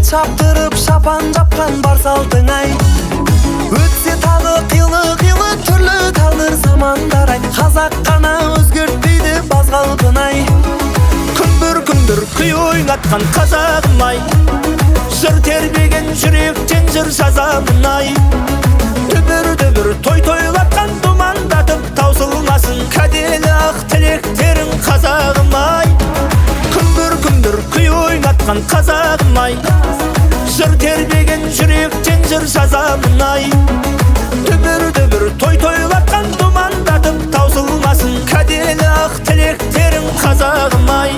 чаптырып шапан жапкан бар салтың ай. Өтсе тағы қилы түрлі тағдыр замандар ай. Қазақ қана өзгертпейді баз қалпын ай. Күндір күй ойнатқан қазағым ай. Жыр тербеген жүректен жыр жазамын ай. Дүбір той-тойлатқан думандатып таусылмасын кәделі ақ тілектерің қазағым ай. Күндір күй ойнатқан қазағым ай. Жыр тербеген жүректен жыр жазамын ай. Дүбір той-тойлатқан думандатып таусылмасын кәделі ақ тілектерің қазағым ай.